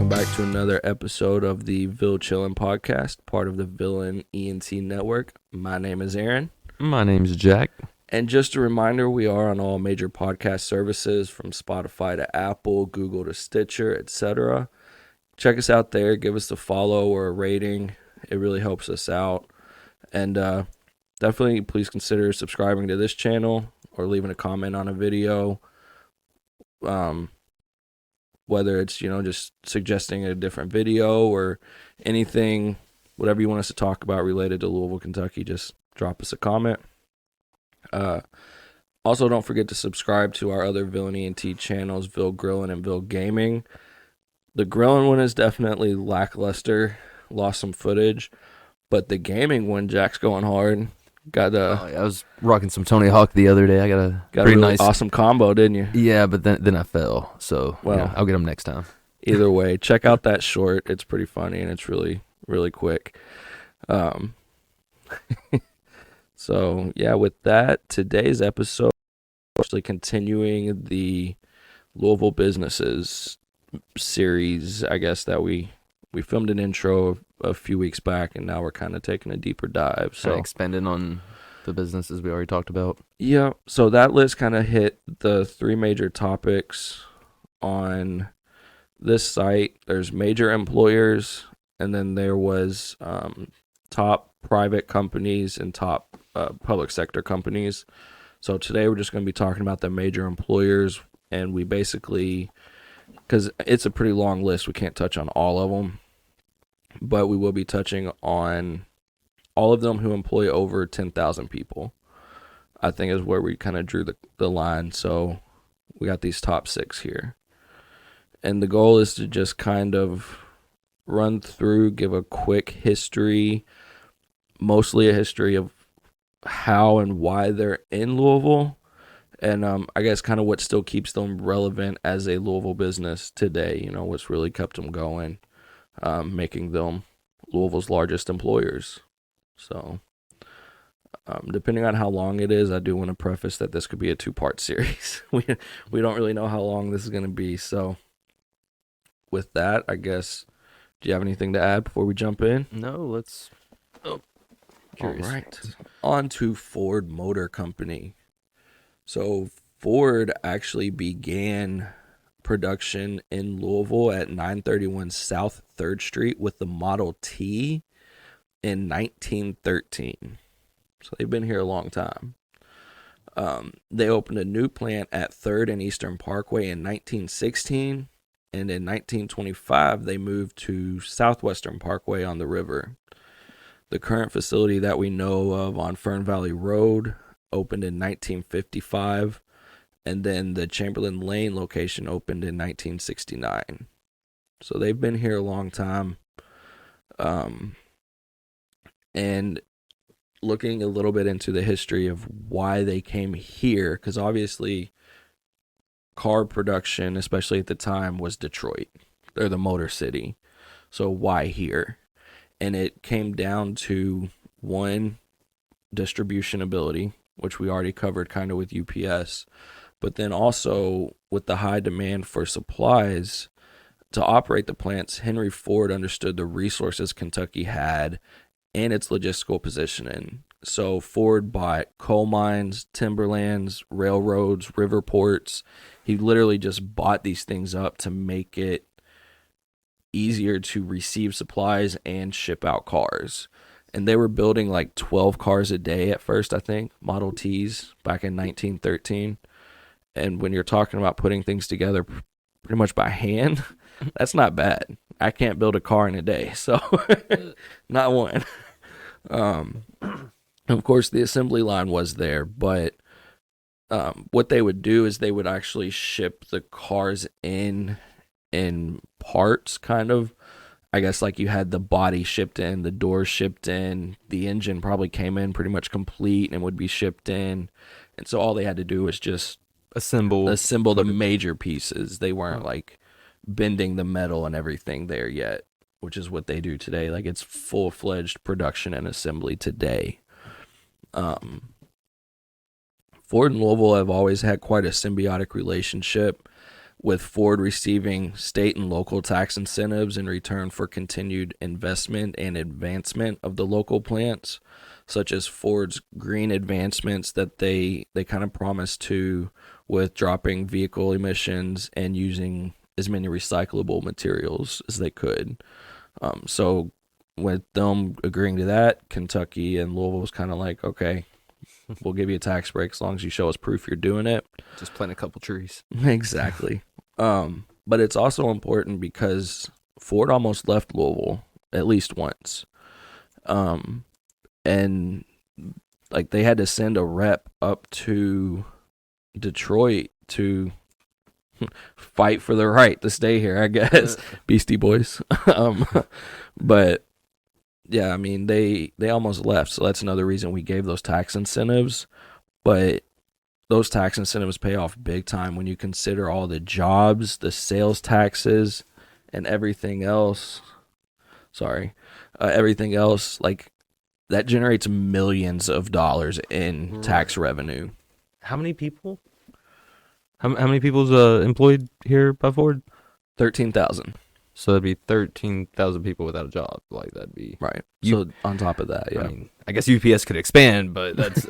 welcome back to another episode of the Ville Chillin' Podcast, part of the Villain ENT Network. My name is Aaron. My name's Jack. And just a reminder, we are on all major podcast services from Spotify to Apple, Google to Stitcher, etc. Check us out there. Give us a follow or a rating. It really helps us out. And definitely please consider subscribing to this channel or leaving a comment on a video. Whether it's, just suggesting a different video or anything, whatever you want us to talk about related to Louisville, Kentucky, just drop us a comment. Also, don't forget to subscribe to our other Villain ENT channels, Ville Grillin' and Ville Gaming. The grilling one is definitely lackluster, lost some footage, but the gaming one, Jack's going hard. I was rocking some Tony Hawk the other day. I got a pretty nice, awesome combo, didn't you? Yeah, but then I fell. So I'll get them next time. Either way, check out that short. It's pretty funny and it's really, really quick. So yeah, with that, today's episode actually continuing the Louisville businesses series. I guess that we filmed an intro a few weeks back, and now we're kind of taking a deeper dive. So expanding on the businesses we already talked about. Yeah, so that list kind of hit the three major topics on this site. There's major employers, and then there was top private companies and top public sector companies. So today we're just going to be talking about the major employers, and we basically, because it's a pretty long list, we can't touch on all of them, but we will be touching on all of them who employ over 10,000 people, I think is where we kind of drew the line. So we got these top 6 here. And the goal is to just kind of run through, give a quick history, mostly a history of how and why they're in Louisville, and I guess kind of what still keeps them relevant as a Louisville business today, what's really kept them going, making them Louisville's largest employers. So depending on how long it is, I do want to preface that this could be a 2-part series. We don't really know how long this is going to be. So with that, I guess, do you have anything to add before we jump in? No, let's... Oh, curious. All right. On to Ford Motor Company. So Ford actually began production in Louisville at 931 South 3rd Street with the Model T in 1913. So they've been here a long time. They opened a new plant at 3rd and Eastern Parkway in 1916, and in 1925 they moved to Southwestern Parkway on the river. The current facility that we know of on Fern Valley Road opened in 1955, and then the Chamberlain Lane location opened in 1969. So they've been here a long time. And looking a little bit into the history of why they came here, because obviously car production, especially at the time, was Detroit. They're the Motor City. So why here? And it came down to, one, distribution ability, which we already covered kind of with UPS, but then also with the high demand for supplies to operate the plants, Henry Ford understood the resources Kentucky had and its logistical positioning. So Ford bought coal mines, timberlands, railroads, river ports. He literally just bought these things up to make it easier to receive supplies and ship out cars. And they were building like 12 cars a day at first, I think, Model Ts back in 1913. And when you're talking about putting things together pretty much by hand, that's not bad. I can't build a car in a day, so not one. Of course, the assembly line was there, but what they would do is they would actually ship the cars in parts, kind of. I guess like you had the body shipped in, the doors shipped in, the engine probably came in pretty much complete and would be shipped in. And so all they had to do was just assemble the major pieces. They weren't like bending the metal and everything there yet, which is what they do today. Like it's full-fledged production and assembly today. Ford and Louisville have always had quite a symbiotic relationship. with Ford receiving state and local tax incentives in return for continued investment and advancement of the local plants, such as Ford's green advancements that they kind of promised to, with dropping vehicle emissions and using as many recyclable materials as they could. So with them agreeing to that, Kentucky and Louisville was kind of like, okay, we'll give you a tax break as long as you show us proof you're doing it. Just plant a couple trees. Exactly. But it's also important because Ford almost left Louisville at least once. And like they had to send a rep up to Detroit to fight for the right to stay here, I guess. Beastie Boys. But yeah, I mean they almost left, so that's another reason we gave those tax incentives. But those tax incentives pay off big time when you consider all the jobs, the sales taxes, and everything else. Everything else, like that generates millions of dollars in tax revenue. How many people? How many people's employed here by Ford? 13,000. So that'd be 13,000 people without a job. Like that'd be right. So on top of that, yeah. I mean, I guess UPS could expand, but that's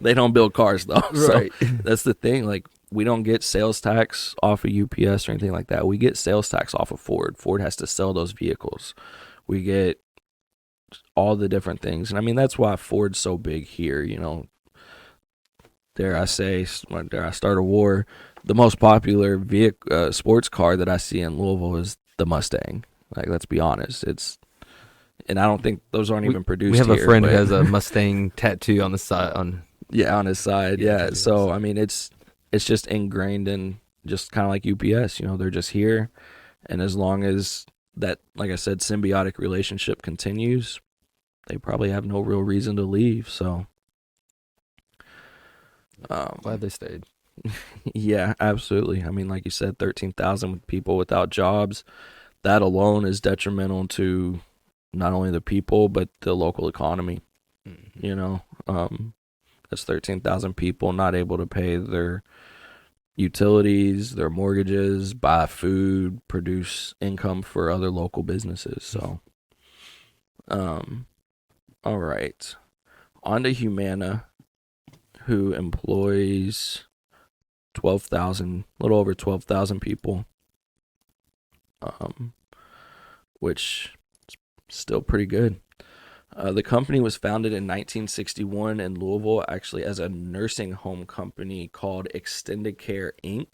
they don't build cars though. Right. So that's the thing. Like we don't get sales tax off of UPS or anything like that. We get sales tax off of Ford. Ford has to sell those vehicles. We get all the different things, and I mean that's why Ford's so big here. You know, dare I start a war? The most popular vehicle, sports car that I see in Louisville is the Mustang. Like, let's be honest, and I don't think those aren't even produced. We have here, a friend who has a Mustang tattoo on the side. On his side. Yeah. So I mean, it's just ingrained in, just kind of like UPS. You know, they're just here, and as long as that, like I said, symbiotic relationship continues, they probably have no real reason to leave. So, glad they stayed. Yeah, absolutely. I mean, like you said, 13,000 people without jobs. That alone is detrimental to not only the people but the local economy. Mm-hmm. You know, that's 13,000 people not able to pay their utilities, their mortgages, buy food, produce income for other local businesses. So, all right, on to Humana, who employs 12,000, a little over 12,000 people, which is still pretty good. The company was founded in 1961 in Louisville, actually as a nursing home company called Extended Care Inc.,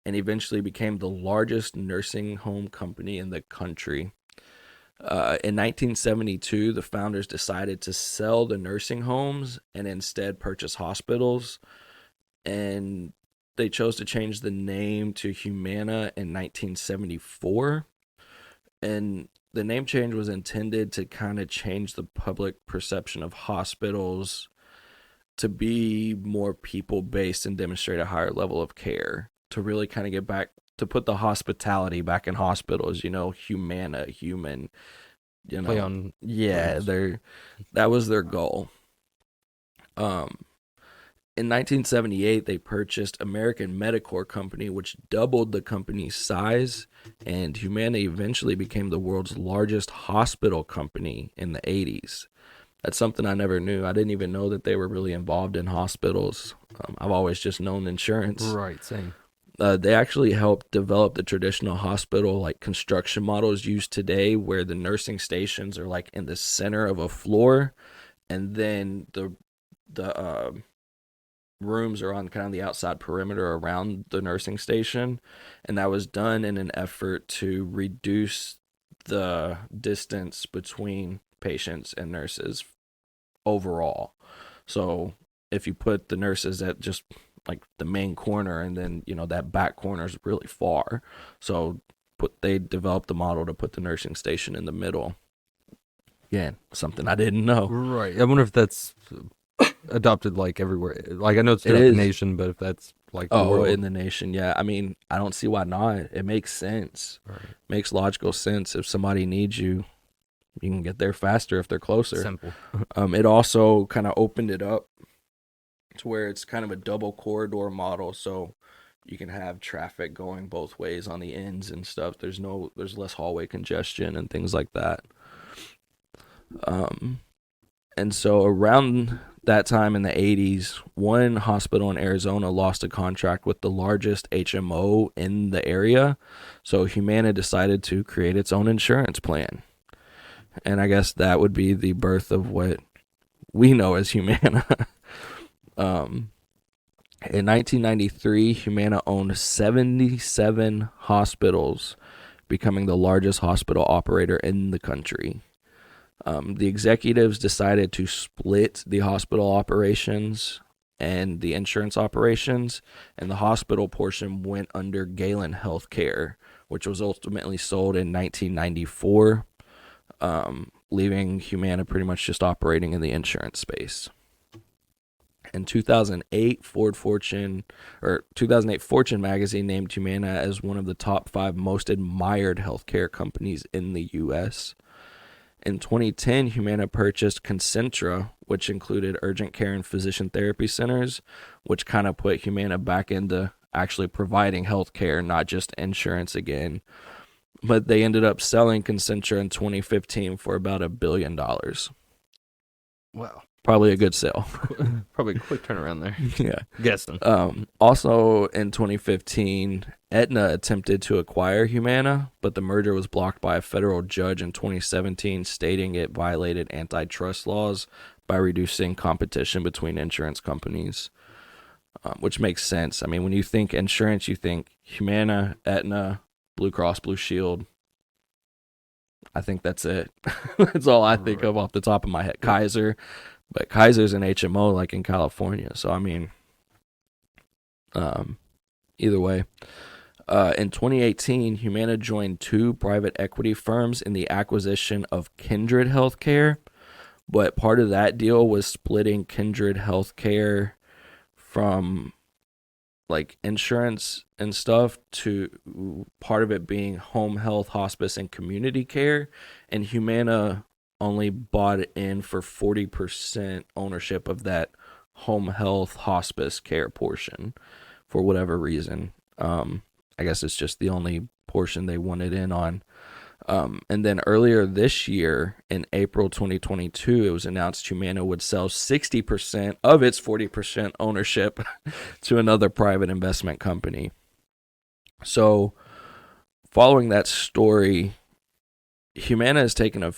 and eventually became the largest nursing home company in the country. In 1972, the founders decided to sell the nursing homes and instead purchase hospitals, and they chose to change the name to Humana in 1974. And the name change was intended to kind of change the public perception of hospitals to be more people-based and demonstrate a higher level of care, to really kind of get back, to put the hospitality back in hospitals, you know, Humana, human, you know. Play on that was their goal. In 1978, they purchased American Medicare Company, which doubled the company's size, and Humana eventually became the world's largest hospital company in the 80s. That's something I never knew. I didn't even know that they were really involved in hospitals. I've always just known insurance. Right, same. They actually helped develop the traditional hospital like construction models used today, where the nursing stations are like in the center of a floor, and then the rooms are on kind of the outside perimeter around the nursing station, and that was done in an effort to reduce the distance between patients and nurses overall. So if you put the nurses at just like the main corner, and then, you know, that back corner is really far, so they developed the model to put the nursing station in the middle. Again, something I didn't know. Right. I wonder if that's adopted like everywhere. Like I know it's throughout the nation, but if that's like the world. In the nation, yeah. I mean, I don't see why not. It makes sense. Right. Makes logical sense. If somebody needs you, you can get there faster if they're closer. Simple. It also kind of opened it up to where it's kind of a double corridor model. So you can have traffic going both ways on the ends and stuff. There's less hallway congestion and things like that. And so around that time in the 80s, one hospital in Arizona lost a contract with the largest HMO in the area. So Humana decided to create its own insurance plan. And I guess that would be the birth of what we know as Humana. In 1993, Humana owned 77 hospitals, becoming the largest hospital operator in the country. The executives decided to split the hospital operations and the insurance operations, and the hospital portion went under Galen Healthcare, which was ultimately sold in 1994, leaving Humana pretty much just operating in the insurance space. In 2008, Fortune magazine named Humana as one of the top 5 most admired healthcare companies in the U.S. In 2010, Humana purchased Concentra, which included urgent care and physician therapy centers, which kind of put Humana back into actually providing health care, not just insurance again. But they ended up selling Concentra in 2015 for about $1 billion. Wow. Probably a good sale. Probably a quick turnaround there. Yeah. Guessing. Also in 2015, Aetna attempted to acquire Humana, but the merger was blocked by a federal judge in 2017, stating it violated antitrust laws by reducing competition between insurance companies, which makes sense. I mean, when you think insurance, you think Humana, Aetna, Blue Cross Blue Shield. I think that's it. That's all I think of off the top of my head. Kaiser. But Kaiser's an HMO like in California. So, I mean, either way. In 2018, Humana joined 2 private equity firms in the acquisition of Kindred Healthcare. But part of that deal was splitting Kindred Healthcare from like insurance and stuff to part of it being home health, hospice, and community care. And Humana only bought it in for 40% ownership of that home health hospice care portion for whatever reason. I guess it's just the only portion they wanted in on. And then earlier this year, in April 2022, it was announced Humana would sell 60% of its 40% ownership to another private investment company. So following that story, Humana has taken a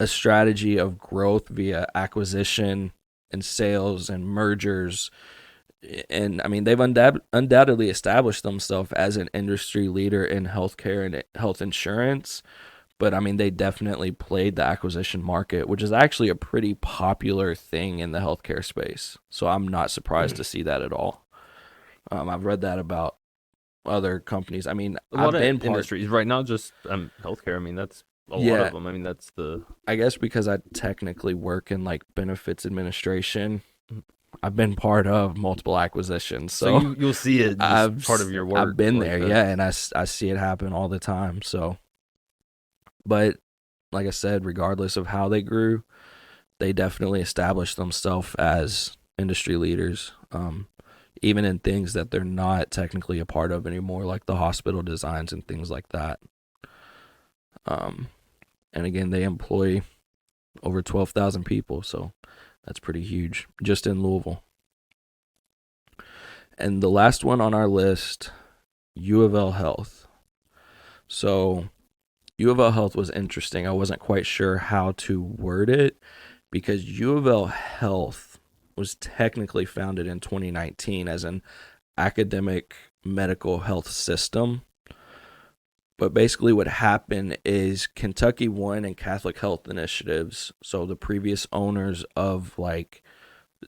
strategy of growth via acquisition and sales and mergers. And I mean, they've undoubtedly established themselves as an industry leader in healthcare and health insurance. But I mean, they definitely played the acquisition market, which is actually a pretty popular thing in the healthcare space. So I'm not surprised to see that at all. I've read that about other companies. I mean, I've been industries right now, just healthcare. I mean, that's a lot of them. I mean, that's I guess because I technically work in like benefits administration, I've been part of multiple acquisitions. So you'll see it as part of your work. I've been there, yeah, and I see it happen all the time. So, but like I said, regardless of how they grew, they definitely established themselves as industry leaders, even in things that they're not technically a part of anymore, like the hospital designs and things like that. And again, they employ over 12,000 people, so that's pretty huge just in Louisville. And the last one on our list, U of L Health. So U of L Health was interesting. I wasn't quite sure how to word it because U of L Health was technically founded in 2019 as an academic medical health system. But basically what happened is Kentucky One and Catholic Health Initiatives, so the previous owners of like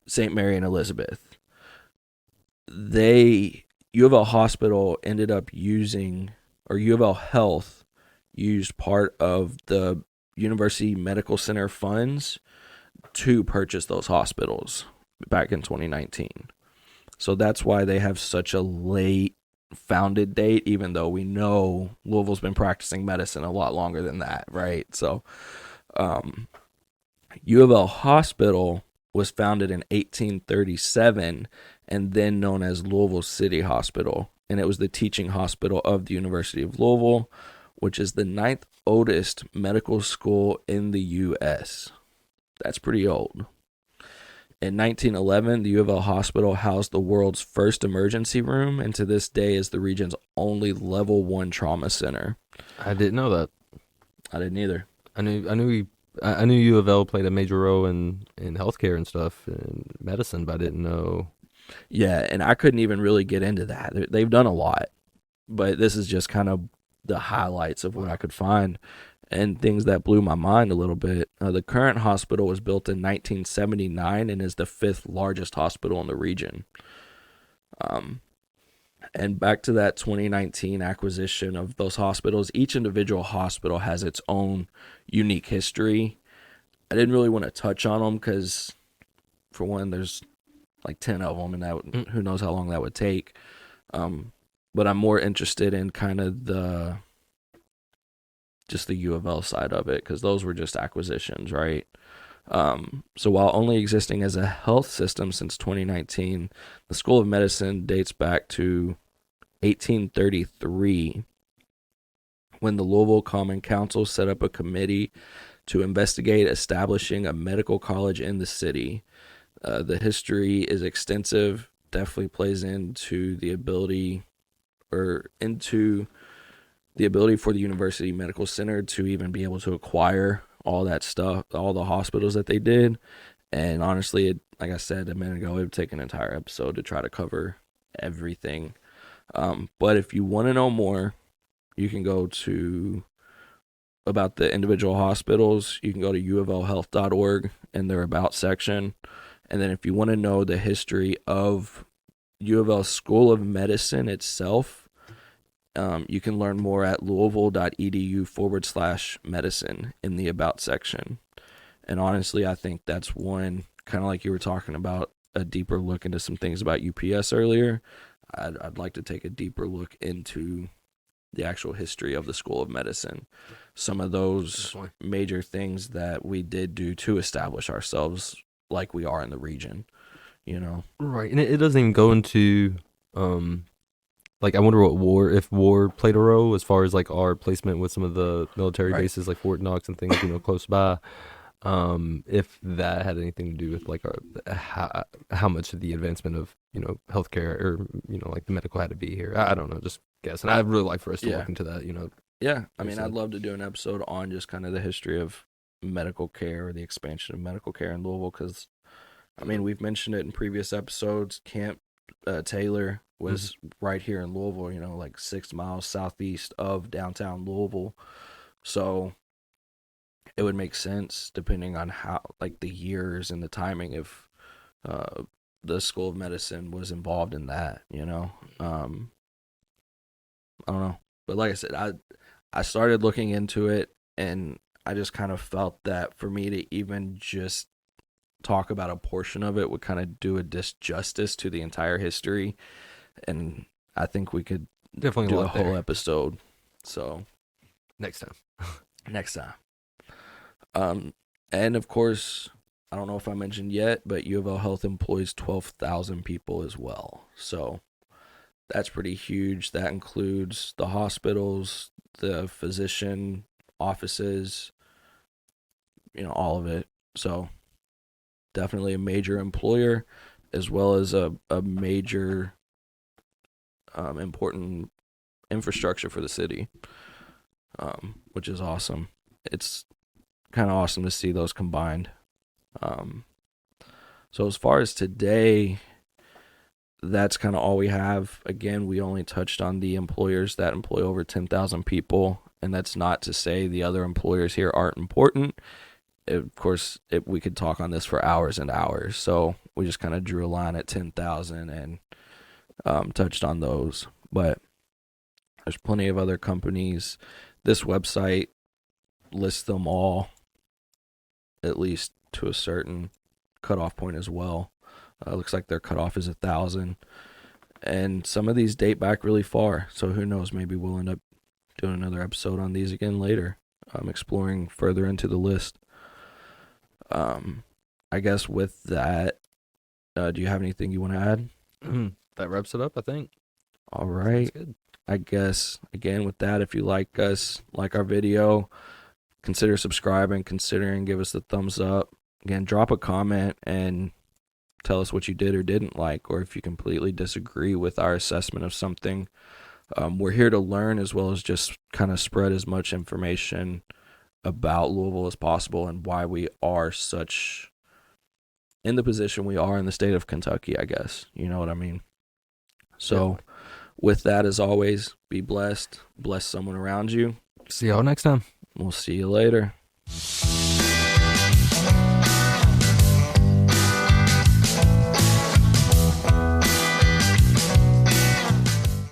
St. Mary and Elizabeth, U of L Hospital ended up using, or U of L Health used part of the University Medical Center funds to purchase those hospitals back in 2019. So that's why they have such a late founded date, even though we know Louisville's been practicing medicine a lot longer than that, right? So U of L Hospital was founded in 1837, and then known as Louisville City Hospital. And it was the teaching hospital of the University of Louisville, which is the 9th oldest medical school in the U.S. That's pretty old. In 1911, the U of L hospital housed the world's first emergency room, and to this day is the region's only level 1 trauma center. I didn't know that. I didn't either. I knew U of L played a major role in healthcare and stuff and medicine, but I didn't know. Yeah, and I couldn't even really get into that. They've done a lot, but this is just kind of the highlights of what I could find and things that blew my mind a little bit. The current hospital was built in 1979 and is the 5th largest hospital in the region. And back to that 2019 acquisition of those hospitals, each individual hospital has its own unique history. I didn't really want to touch on them because, for one, there's like 10 of them, and that who knows how long that would take. But I'm more interested in kind of the U of L side of it, because those were just acquisitions, right? So while only existing as a health system since 2019, the School of Medicine dates back to 1833, when the Louisville Common Council set up a committee to investigate establishing a medical college in the city. The history is extensive, definitely plays into the ability for the University Medical Center to even be able to acquire all that stuff, all the hospitals that they did. And honestly, like I said a minute ago, it would take an entire episode to try to cover everything. But if you want to know more, you can go to about the individual hospitals. You can go to uoflhealth.org in their About section. And then if you want to know the history of U of L School of Medicine itself, you can learn more at louisville.edu/medicine in the About section. And honestly, I think that's one, kind of like you were talking about, a deeper look into some things about UPS earlier. I'd like to take a deeper look into the actual history of the School of Medicine. Some of those major things that we did do to establish ourselves like we are in the region, you know? Right, and it doesn't even go into, like, I wonder if war played a role as far as, like, our placement with some of the military bases, like Fort Knox and things, close by. If that had anything to do with, like, how much of the advancement of, healthcare or, like the medical had to be here. I don't know, just guess. And I'd really like for us to look into that, Yeah, I mean, I'd love to do an episode on just kind of the history of medical care or the expansion of medical care in Louisville, because, I mean, we've mentioned it in previous episodes. Camp Taylor was right here in Louisville, like 6 miles southeast of downtown Louisville. So it would make sense, depending on how, like, the years and the timing, if the School of Medicine was involved in that, I don't know. But like I said, I started looking into it, and I just kind of felt that for me to even just talk about a portion of it would kind of do a disjustice to the entire history. And I think we could definitely do a whole episode. So next time. And of course, I don't know if I mentioned yet, but U of L Health employs 12,000 people as well. So that's pretty huge. That includes the hospitals, the physician offices, all of it. So definitely a major employer, as well as a major important infrastructure for the city, which is awesome. It's kind of awesome to see those combined. So as far as today, that's kind of all we have. Again, we only touched on the employers that employ over 10,000 people, and that's not to say the other employers here aren't important. Of course, we could talk on this for hours and hours, so we just kind of drew a line at 10,000 and touched on those. But there's plenty of other companies. This website lists them all, at least to a certain cutoff point as well. Looks like their cutoff is 1,000, and some of these date back really far. So who knows? Maybe we'll end up doing another episode on these again later, exploring further into the list. I guess with that, do you have anything you want to add? That wraps it up, I think. All Sounds right. good. I guess again with that, if you like us, like our video, consider subscribing, considering give us the thumbs up. Again, drop a comment and tell us what you did or didn't like, or if you completely disagree with our assessment of something. We're here to learn as well as just kind of spread as much information about Louisville as possible and why we are such in the position we are in the state of Kentucky, I guess. You know what I mean? So, Definitely. with that, as always, be blessed. Bless someone around you. See y'all next time. We'll see you later.